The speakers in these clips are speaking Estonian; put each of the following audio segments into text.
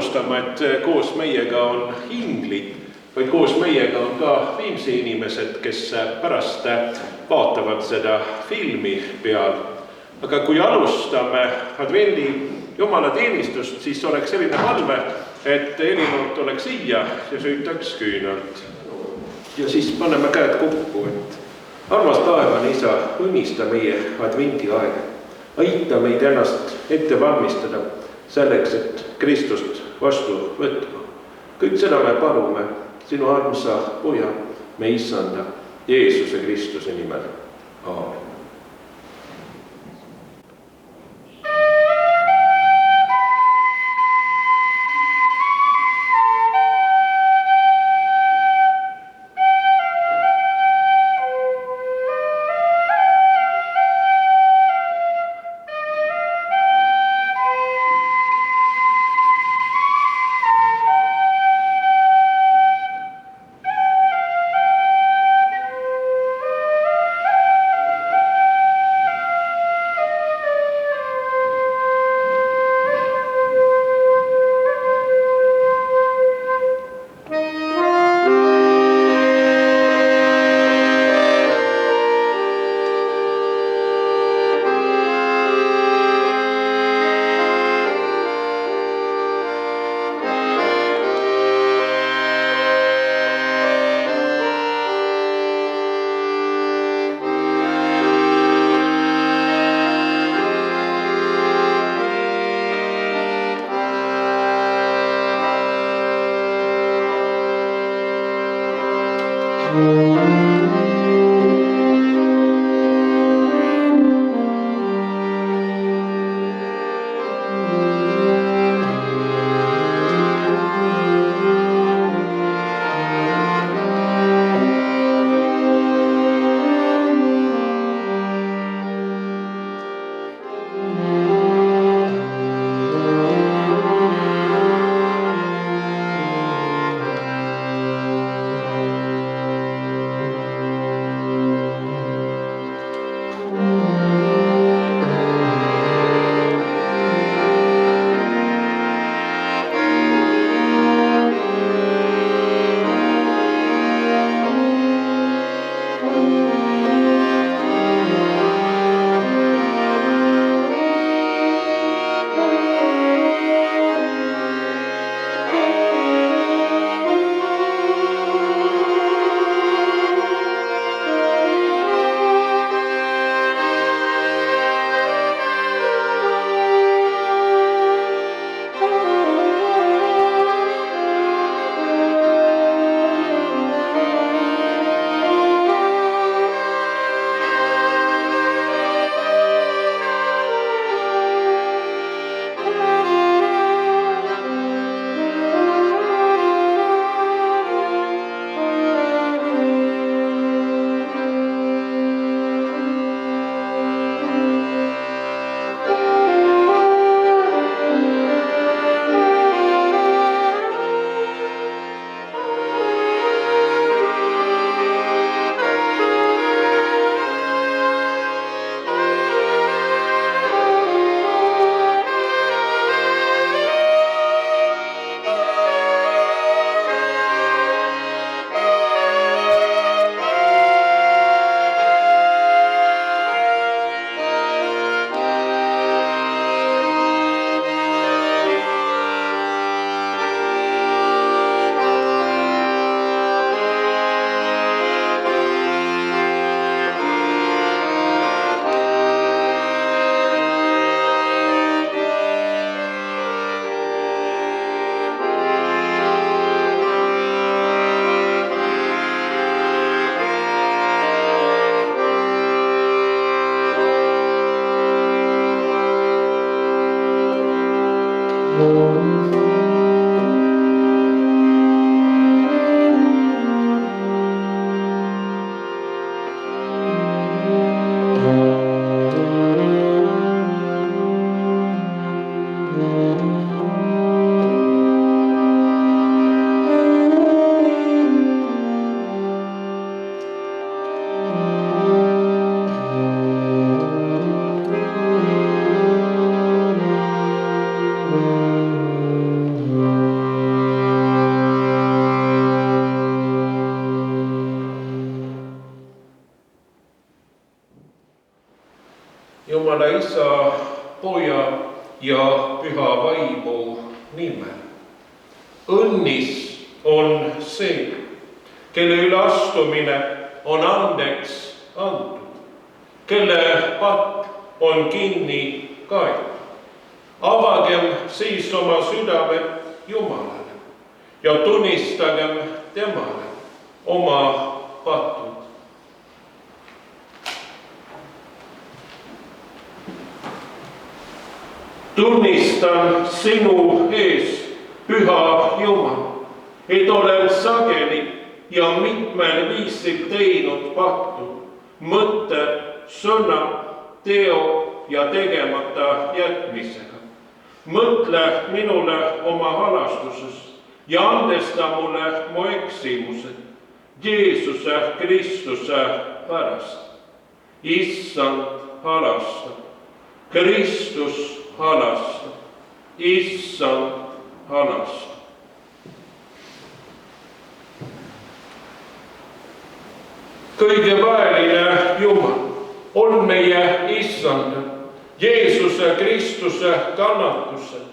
unustama, et koos meiega on inglid, vaid koos meiega on ka viimse inimesed, kes pärast vaatavad seda filmi peal. Aga kui alustame advendi jumalateenistust, siis oleks selline palve, et Elinort oleks siia ja süütaks küünalt. Ja siis paneme käed kokku, et armas taevane Isa, õnnista meie advendi aega. Aita meid ennast ette valmistada selleks, et Kristust vastu võtma. Kõik seda me palume sinu armsa poja, me Issanda, Jeesuse Kristuse nimel. Aamen. Õnnis on see, kelle üle astumine on andeks antud, kelle patt on kinni kaetud. Avagem siis oma südamed Jumalale ja tunnistagem temale oma patud. Tunnistan sinu ees, püha Jumal, et olen sageli ja mitmel viisil teinud pattu, mõtte, sõna, teo ja tegemata jätmisega. Mõtle minule oma halastuses ja andesta mulle mu eksimused Jeesuse Kristuse pärast. Issand halastab, Kristus halastab, Issand halastab. Kõige väeline Jumal on meie Issanda, Jeesuse Kristuse kannatuse,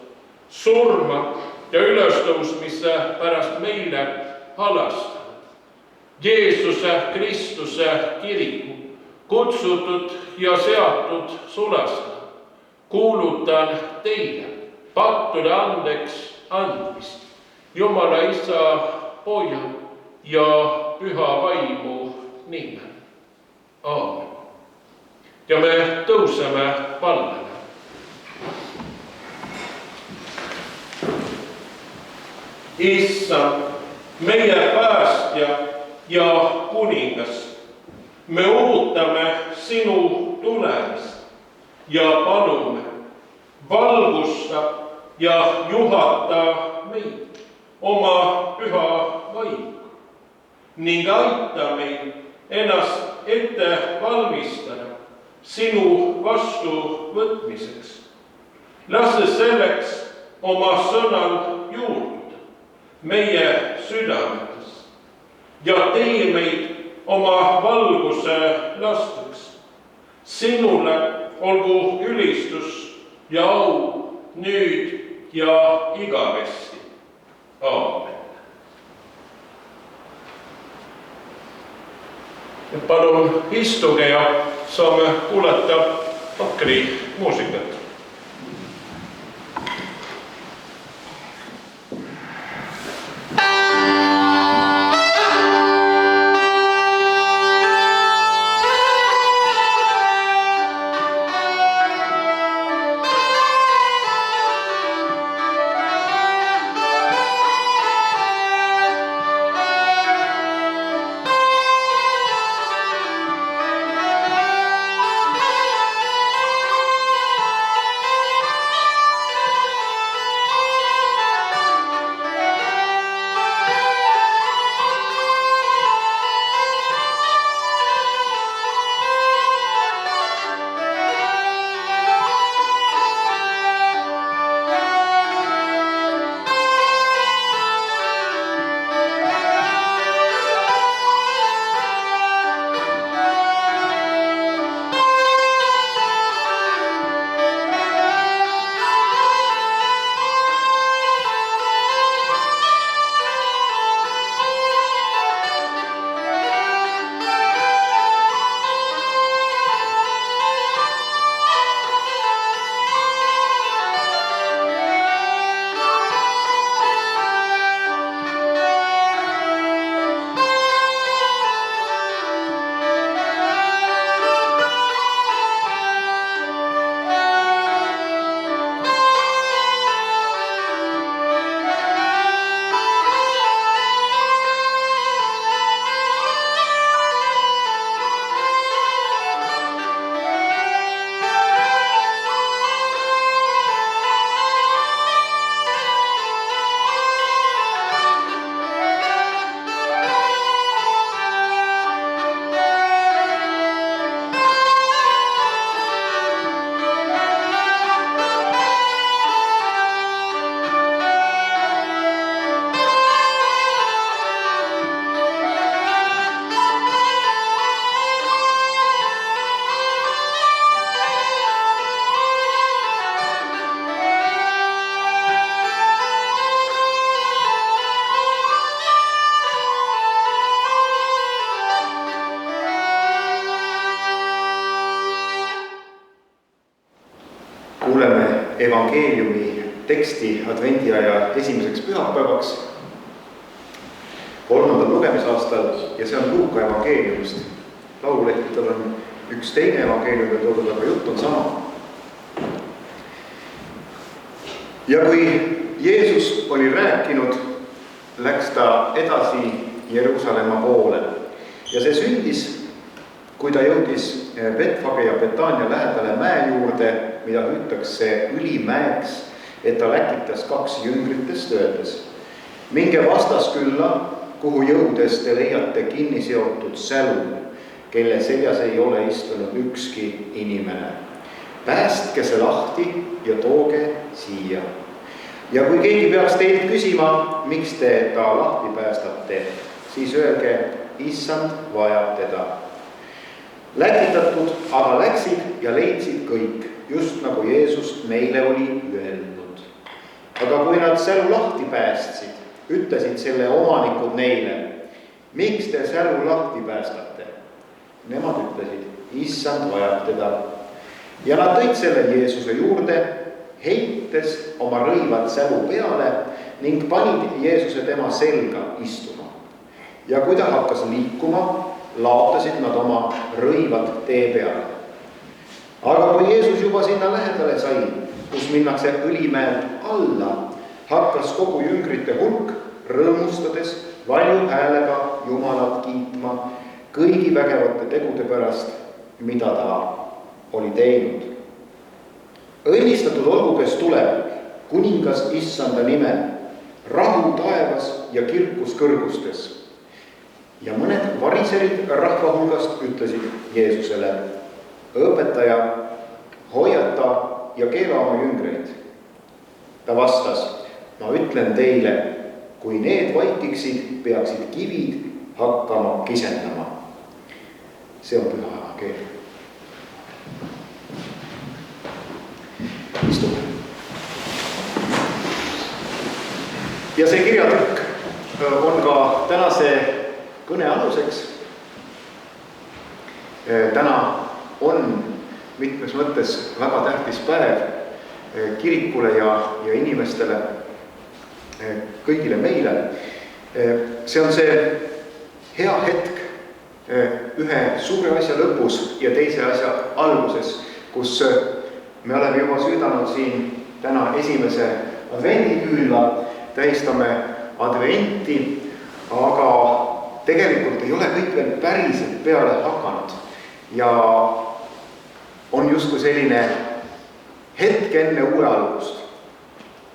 surma ja ülestõusmise pärast meile halastanud. Jeesuse Kristuse kiriku kutsutud ja seatud sulasena kuulutan teile pattude andeks andmist, Jumala Isa, Poja ja Püha Vaimu nimel. Aamen. Ja me tõuseme palvele. Issand, meie päästja ja kuningas, me ootame sinu tulemist ja palume, valgusta ja juhata meid oma püha vaimuga ning aita meil ennast ette valmistada sinu vastuvõtmiseks. Lase selleks oma sõnal juurduda meie südametes ja tee meid oma valguse lasteks. Sinule olgu ülistus ja au nüüd ja igavesti. Aamen. Palun istuge ja saame kuulata Pakri muusikat. evangeeliumi teksti advendiaja esimeseks pühapäevaks 3. lugemisaastal ja see on Luuka evangeeliumist. Laululehtedel on üks teine evangeeliumi toodud, aga jutt on sama. Ja kui Jeesus oli rääkinud, läks ta edasi Jeruusalemma poole ja see sündis, kui ta jõudis Betfage ja Betania lähedale mäe juurde, mida hüütakse Ülimäeks, et ta läkitas 2 jüngritest öeldes: minge vastaskülla, kuhu jõudes te leiate kinni seotud sälu, kelle seljas ei ole istunud ükski inimene. Päästke see lahti ja tooge siia. Ja kui keegi peaks teilt küsima, miks te ta lahti päästate, siis öelge: Issand vajab teda. Läkitatud aga läksid ja leidsid kõik, just nagu Jeesus neile oli öelnud. Aga kui nad sälu lahti päästsid, ütlesid selle omanikud neile: miks te sälu lahti päästate? Nemad ütlesid: Issand vajab teda. Ja nad tõid selle Jeesuse juurde, heites oma rõivad sälu peale ning panid Jeesuse tema selga istuma. Ja kui ta hakkas liikuma, laotasid nad oma rõivad tee peale. Aga kui Jeesus juba sinna lähedale sai, kus minnakse Ülimäelt alla, hakkas kogu jüngrite hulk rõõmustades valju häälega Jumalat kiitma kõigi vägevate tegude pärast, mida ta oli teinud. Õnnistatud olgu, kes tuleb, kuningas Issanda nimel, rahu taevas ja kirkus kõrgustes. Ja mõned variserid rahva hulgast ütlesid Jeesusele: õpetaja, hoiata ja keela oma jüngreid. Ta vastas: ma ütlen teile, kui need vaikiksid, peaksid kivid hakkama kisendama. See on püha evangeelium. Istume. Ja see kirjatükk on ka tänase kõne aluseks. Täna on mitmes mõttes väga tähtis päev kirikule ja inimestele, kõigile meile. See on see hea hetk ühe suure asja lõpus ja teise asja alguses, kus me oleme juba süüdanud siin täna esimese advendiküüla, tähistame adventi, aga tegelikult ei ole kõik veel päriselt peale hakanud. Ja on justkui selline hetk enne uue algust.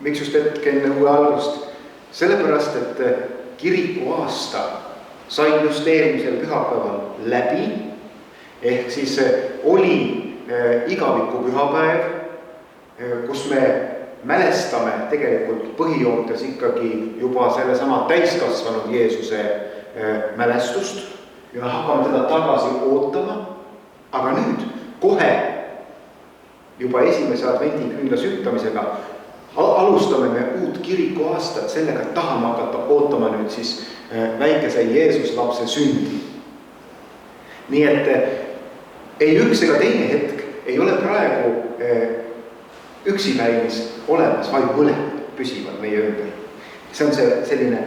Miks just hetk enne uue algust? Sellepärast, et kiriku aasta sai just eelmisel pühapäeval läbi, ehk siis oli igaviku pühapäev, kus me mälestame tegelikult põhijoontes ikkagi juba selle sama täiskasvanud Jeesuse mälestust ja hakkame teda tagasi ootama. Aga nüüd kohe juba esimese advendiküünla süttamisega alustame me uut kiriku aastat sellega, et tahame hakata ootama nüüd siis väikese Jeesuslapse sündi. Nii et ei üks ega teine hetk ei ole praegu üksipäinis olemas, vaid mõlemad püsivad meie ümber. See on selline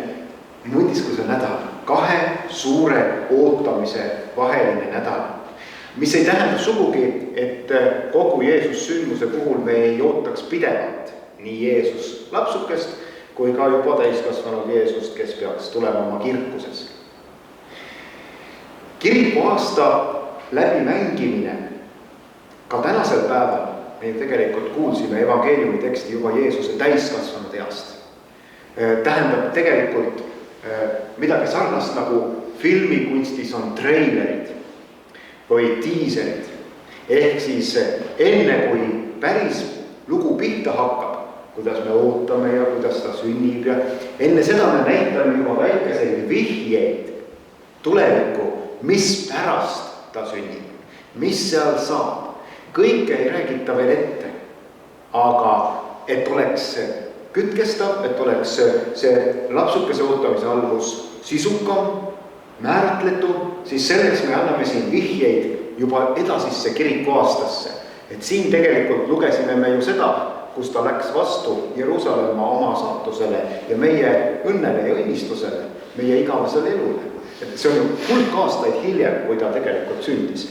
mõtiskuse nädal, 2 suure ootamise vaheline nädal, mis ei tähenda sugugi, et kogu Jeesus sündmuse puhul me ei ootaks pidevalt nii Jeesus lapsukest kui ka juba täiskasvanud Jeesust, kes peaks tulema oma kirkuses. Kiriku aasta läbimängimine ka tänasel päeval, me tegelikult kuulsime evangeeliumi teksti juba Jeesuse täiskasvanud east. Tähendab tegelikult midagi sarnast nagu filmikunstis on treilerid või tiiserid. Ehk siis enne kui päris lugu pihta hakkab, kuidas me ootame ja kuidas ta sünnib ja enne seda me näitame juba väikeseid vihjeid tulevikku, mis pärast ta sünnib, mis seal saab. Kõike ei räägita veel ette, aga et oleks kütkestav, et oleks see lapsukese ootamise algus sisukam, määratletud, siis selleks me anname siin vihjeid juba edasisse kiriku aastasse. Et siin tegelikult lugesime me ju seda kus ta läks vastu Jeruusalemma oma saatusele ja meie õnnele ja õnnistusele, meie igavesele elule. Et see on ju hulk aastaid hiljem, kui ta tegelikult sündis.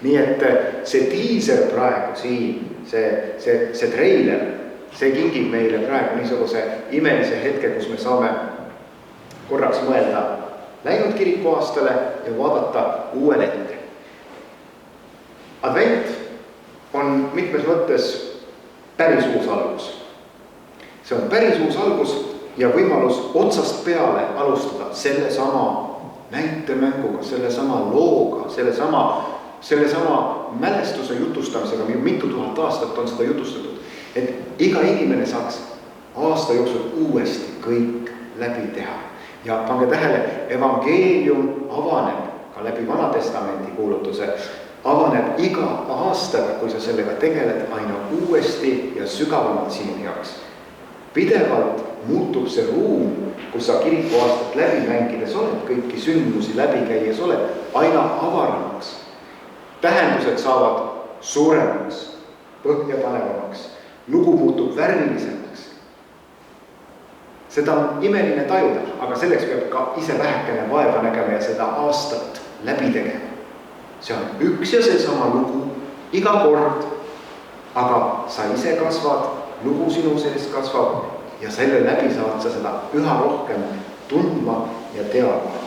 Nii et see tiiser praegu siin, see treiler, see kingib meile praegu niisuguse imelise hetke, kus me saame korraks mõelda läinud kirikuaastale ja vaadata uuele ette. Advent on mitmes mõttes päris uus algus. See on päris uus algus ja võimalus otsast peale alustada selle sama näitemänguga, selle sama looga, selle sama mälestuse jutustamisega, mitu tuhat aastat on seda jutustatud, et iga inimene saaks aasta jooksul uuesti kõik läbi teha. Ja pange tähele, evangeelium avaneb ka läbi Vana Testamenti kuulutuse, avaneb iga aastaga, kui sa sellega tegeled aina uuesti ja sügavamalt sinu jaoks. Pidevalt muutub see ruum, kus sa kirikuaastat läbi mängides oled, kõiki sündmusi läbi käies oled, aina avaramaks. Tähendused saavad suuremaks, põhjapanevamaks, lugu muutub värvilisemaks. Seda on imeline tajuda, aga selleks peab ka ise vähekene vaeva nägema ja seda aastat läbi tegema. See on üks ja seesama lugu iga kord, aga sa ise kasvad, lugu sinu sees kasvab ja selle läbi saad sa seda üha rohkem tundma ja teadma.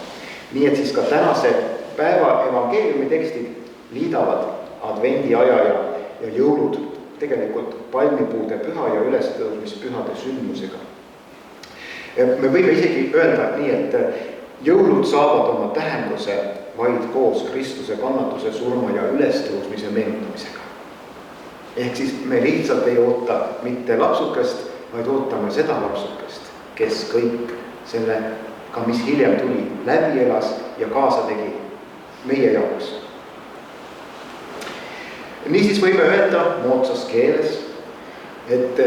Nii et siis ka tänase päeva evangeeliumi tekstid liidavad advendi aja ja jõulud tegelikult palmipuude püha ja ülestõusmispühade sündmusega. Me võime isegi öelda nii, et jõulud saavad oma tähenduse vaid koos Kristuse kannatuse, surma ja ülestõusmise meenutamisega. Ehk siis me lihtsalt ei oota mitte lapsukest, vaid ootame seda lapsukest, kes kõik selle, ka mis hiljem tuli, läbi elas ja kaasa tegi meie jaoks. Niisiis võime öelda moodsas keeles, et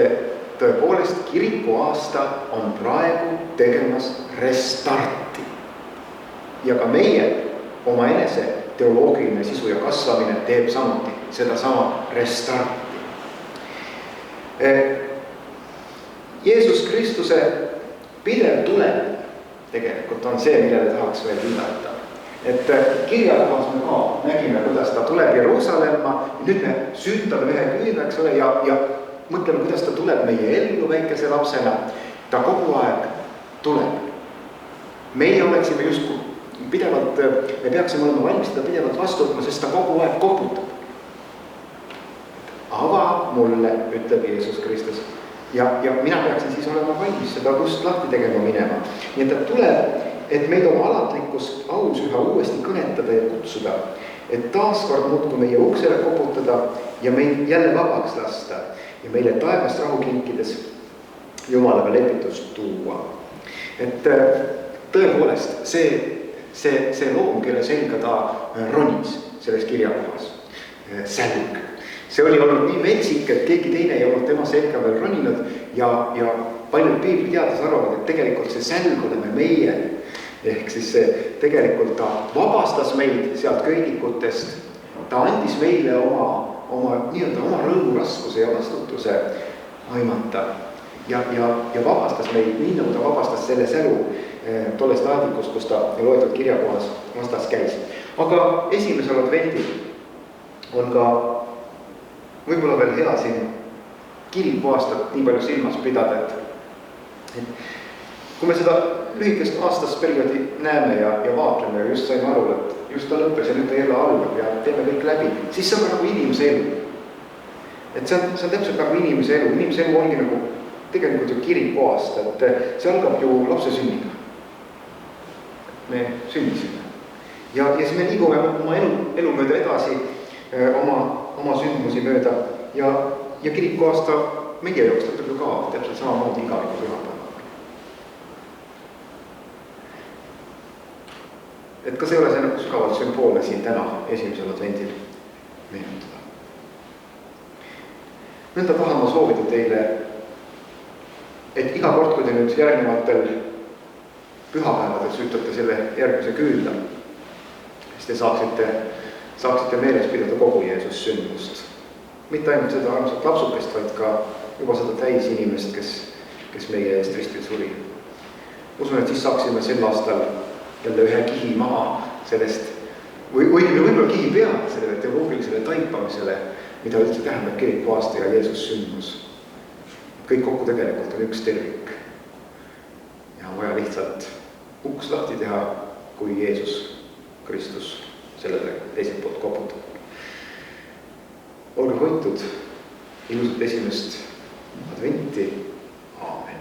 tõepoolest kirikuaasta on praegu tegemas restarti. Ja ka meie oma enese teoloogiline sisu ja kasvamine teeb samuti seda sama restarti. Jeesus Kristuse pidev tuleb tegelikult on see, millele tahaks veel viidata. Et kirjakohas me ka nägime, kuidas ta tuleb Jeruusalemma, nüüd me süütame ühe küüna, eks ole, ja mõtleme, kuidas ta tuleb meie ellu väikese lapsena. Ta kogu aeg tuleb. Meie oleksime justkui pidevalt, me peaksime olema valmis teda pidevalt vastu võtma, sest ta kogu aeg koputab. Ava mulle, ütleb Jeesus Kristus. Ja mina peaksin siis olema valmis seda ust lahti tegema minema. Nii et ta tuleb, et meid oma alatlikkus aus üha uuesti kõnetada ja kutsuda. Et taaskord muudku meie uksele koputada ja meid jälle vabaks lasta. Ja meile taevast rahu kinkides Jumalaga lepitust tuua. Et tõepoolest see loom, kelle selga ta ronis selles kirjakohas, sälg. See oli olnud nii metsik, et keegi teine ei olnud tema selga veel roninud ja paljud piibliteadlased arvavad, et tegelikult see sälg oleme meie. Ehk siis tegelikult ta vabastas meid sealt köidikutest, ta andis meile oma rõõmu raskuse ja vastutuse aimata ja vabastas meid nii, nagu ta vabastas selle sälu tollest aadikust, kus ta loetud kirjakohas vastas käis. Aga esimesel advendil on ka võib-olla veel hea siin kirikuaastat nii palju silmas pidada, et kui me seda lühikest aastast perioodi näeme ja vaatleme ja just saime aru, et just ta lõppes ja nüüd ta jälle algab ja teeme kõik läbi, siis see on nagu inimese elu. Et see on täpselt nagu inimese elu. Inimese elu ongi nagu tegelikult ju kirikuaasta, et see algab ju lapse sünniga. Me sündisime. Ja siis me liigume oma elu mööda edasi, oma sündmusi mööda ja kirikuaasta meie jaoks täpselt ka täpselt samamoodi igaviku pühapäeval. Et kas ei ole see nagu sügavalt sümboolne siin täna esimesel advendil meenutada? Nõnda tahan ma soovida teile, et iga kord, kui te nüüd järgnevatel pühapäevadel süütate selle järgmise küünla, siis te saaksite meeles pidada kogu Jeesus sündmust. Mitte ainult seda armsat lapsukest, vaid ka juba seda täis inimest, kes meie eest ristil suri. Usun, et siis saaksime sel aastal jälle ühe kihi maha sellest, või võib-olla kihi peale sellele teoloogilisele taipamisele, mida üldse tähendab kirikuaasta ja Jeesus sündmus. Kõik kokku tegelikult on üks tervik. Ja on vaja lihtsalt uks lahti teha, kui Jeesus Kristus sellele teiselt poolt koputab. Olge hoitud, ilusat esimest adventi. Aamen.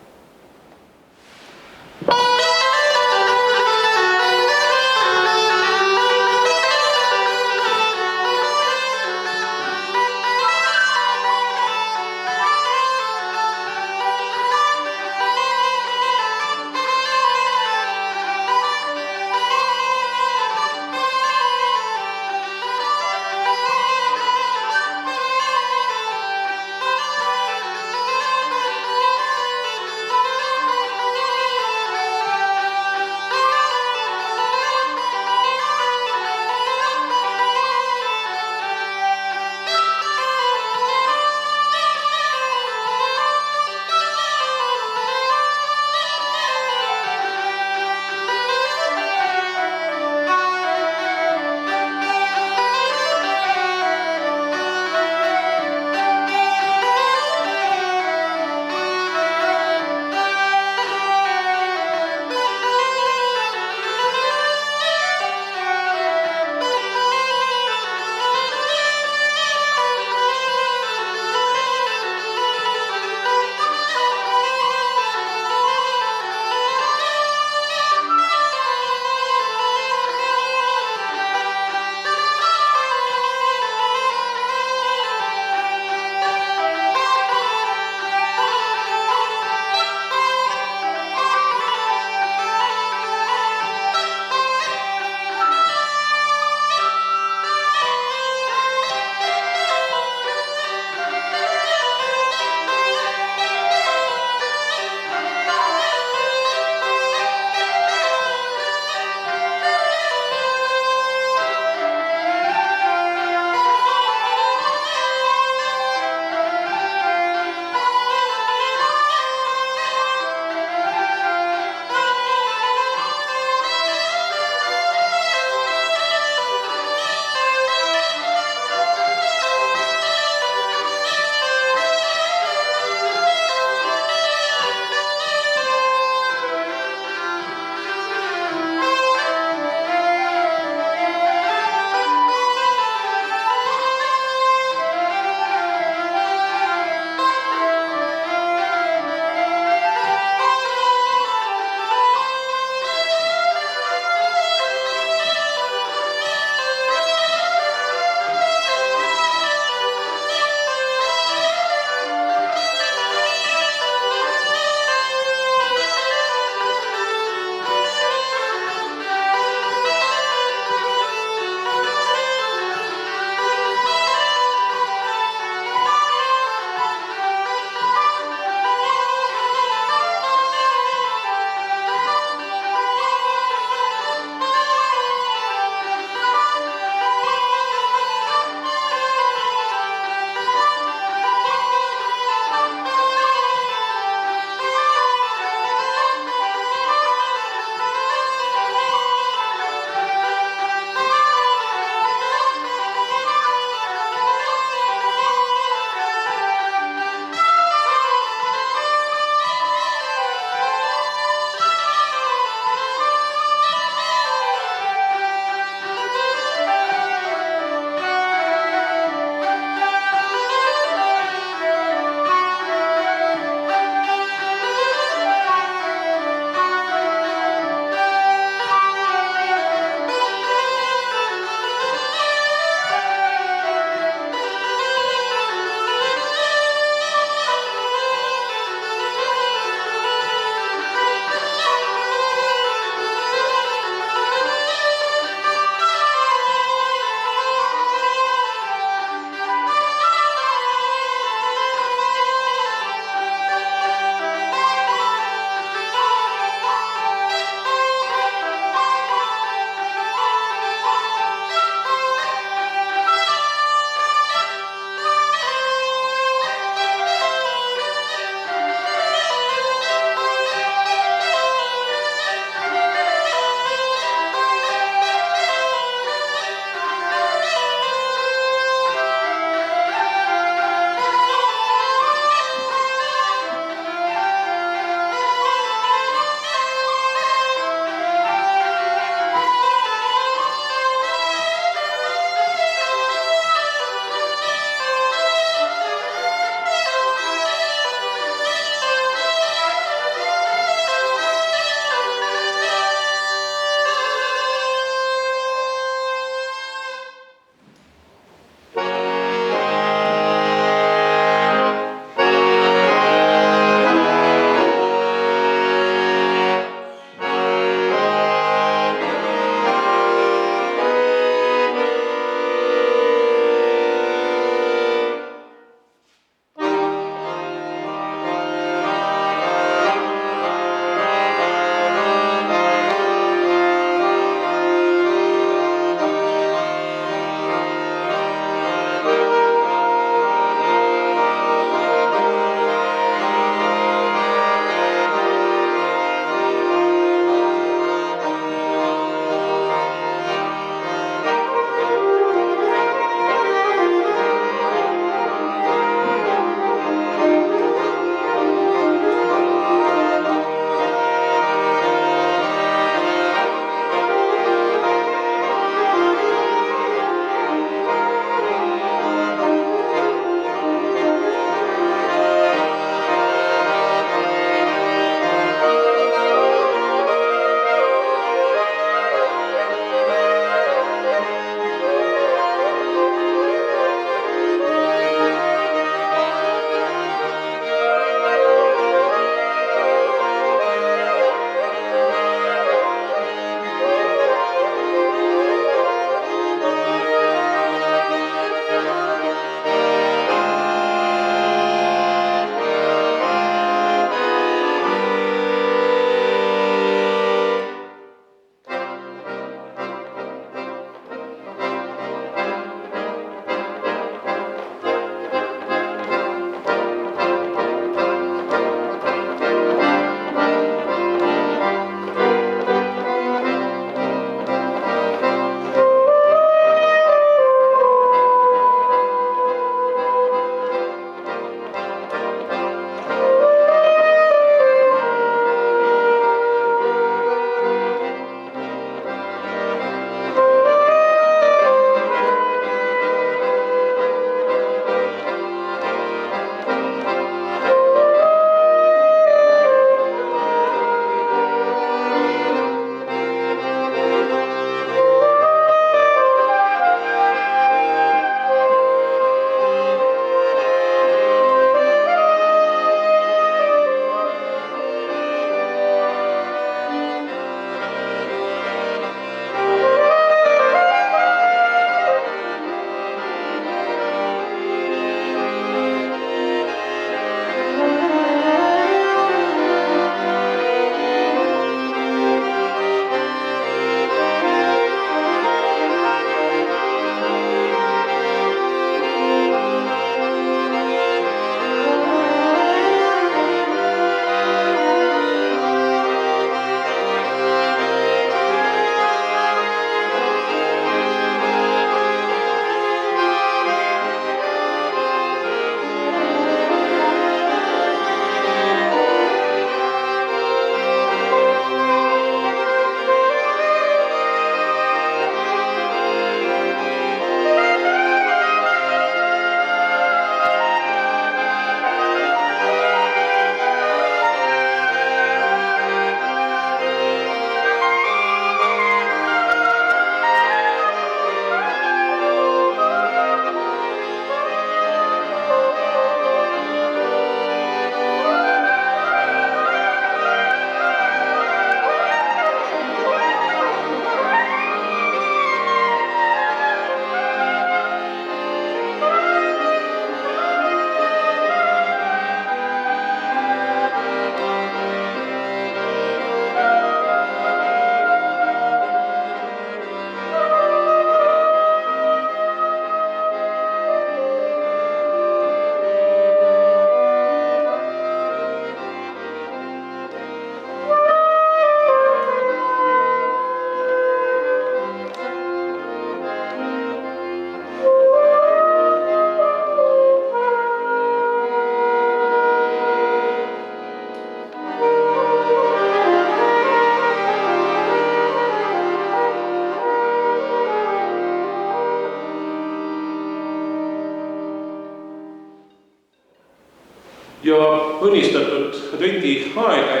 ja õnnistatud advendi aega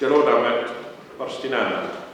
ja loodame, et varsti näeme.